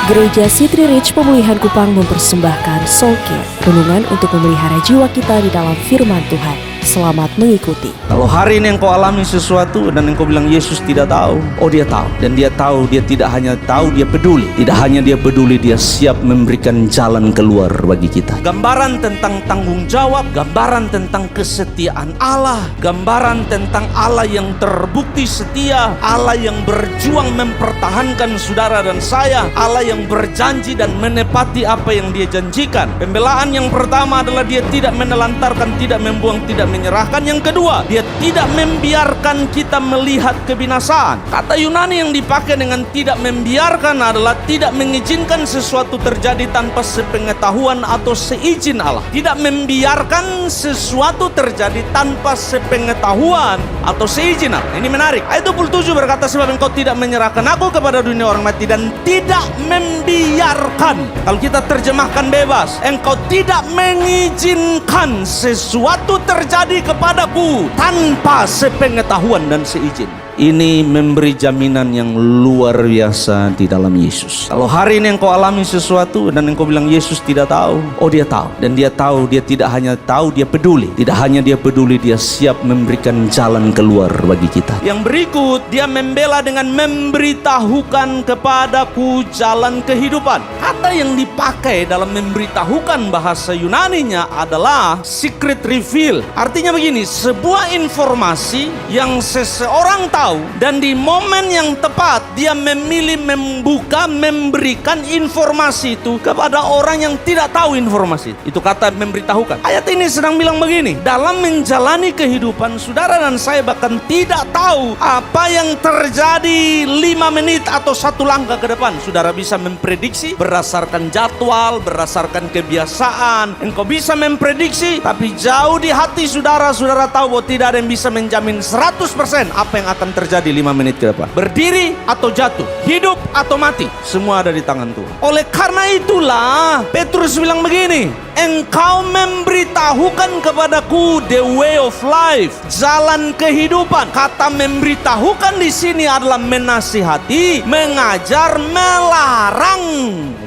Gereja City Reach Pemulihan Kupang mempersembahkan Soul Care, renungan untuk memelihara jiwa kita di dalam firman Tuhan. Selamat mengikuti. Kalau hari ini engkau alami sesuatu dan engkau bilang Yesus tidak tahu, oh dia tahu. Dan dia tahu, dia tidak hanya tahu, dia peduli. Tidak hanya dia peduli, dia siap memberikan jalan keluar bagi kita. Gambaran tentang tanggung jawab, gambaran tentang kesetiaan Allah, gambaran tentang Allah yang terbukti setia, Allah yang berjuang mempertahankan saudara dan saya, Allah yang berjanji dan menepati apa yang dia janjikan. Pembelaan yang pertama adalah dia tidak menelantarkan, tidak membuang, tidak menyerahkan. Yang kedua, dia tidak membiarkan kita melihat kebinasaan. Kata Yunani yang dipakai dengan tidak membiarkan adalah tidak mengizinkan sesuatu terjadi tanpa sepengetahuan atau seizin Allah. Tidak membiarkan sesuatu terjadi tanpa sepengetahuan atau seizin Allah. Ini menarik. Ayat 27 berkata, sebab engkau tidak menyerahkan aku kepada dunia orang mati dan tidak membiarkan. Kalau kita terjemahkan bebas, engkau tidak mengizinkan sesuatu terjadi kepadaku tanpa sepengetahuan dan seizin. Ini memberi jaminan yang luar biasa di dalam Yesus. Kalau hari ini engkau alami sesuatu dan engkau bilang Yesus tidak tahu, oh dia tahu. Dan dia tahu, dia tidak hanya tahu, dia peduli. Tidak hanya dia peduli, dia siap memberikan jalan keluar bagi kita. Yang berikut, dia membela dengan memberitahukan kepadaku jalan kehidupan. Kata yang dipakai dalam memberitahukan bahasa Yunaninya adalah secret reveal. Artinya begini, sebuah informasi yang seseorang tahu dan di momen yang tepat dia memilih membuka, memberikan informasi itu kepada orang yang tidak tahu informasi itu. Kata memberitahukan. Ayat ini sedang bilang begini, dalam menjalani kehidupan saudara dan saya bahkan tidak tahu apa yang terjadi 5 menit atau 1 langkah ke depan. Saudara bisa memprediksi berdasarkan jadwal, berdasarkan kebiasaan. Engkau bisa memprediksi, tapi jauh di hati saudara tahu bahwa tidak ada yang bisa menjamin 100% apa yang akan terjadi 5 menit ke depan. Berdiri atau jatuh, hidup atau mati, semua ada di tangan Tuhan. Oleh karena itulah Petrus bilang begini, engkau memberitahukan kepadaku the way of life, jalan kehidupan. Kata memberitahukan di sini adalah menasihati, mengajar, melarang.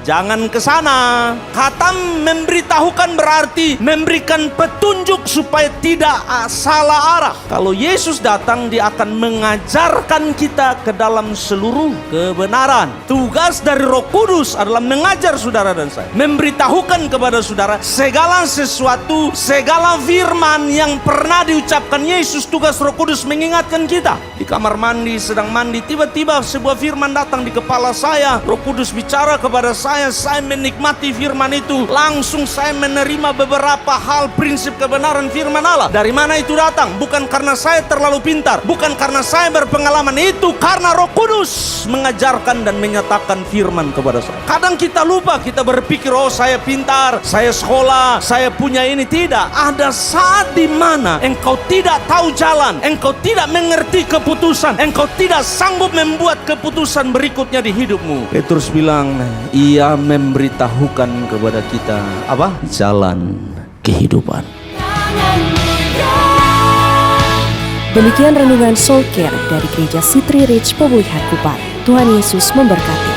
Jangan ke sana. Kata memberitahukan berarti memberikan petunjuk supaya tidak salah arah. Kalau Yesus datang, dia akan mengajarkan kita ke dalam seluruh kebenaran. Tugas dari Roh Kudus adalah mengajar saudara dan saya, memberitahukan kepada saudara segala sesuatu, segala firman yang pernah diucapkan Yesus. Tugas Roh Kudus mengingatkan kita. Di kamar mandi, sedang mandi, tiba-tiba sebuah firman datang di kepala saya. Roh Kudus bicara kepada saya menikmati firman itu. Langsung saya menerima beberapa hal, prinsip kebenaran firman Allah. Dari mana itu datang? Bukan karena saya terlalu pintar, bukan karena saya berpengalaman, itu karena Roh Kudus mengajarkan dan menyatakan firman kepada saya. Kadang kita lupa, kita berpikir, oh saya pintar, saya sekolah, saya punya ini. Tidak, ada saat di mana engkau tidak tahu jalan, engkau tidak mengerti keputusan, engkau tidak sanggup membuat keputusan berikutnya di hidupmu. Petrus bilang, ia memberitahukan kepada kita apa? Jalan kehidupan. Demikian renungan Soul Care dari Gereja City Reach Pemulihan Kupang. Tuhan Yesus memberkati.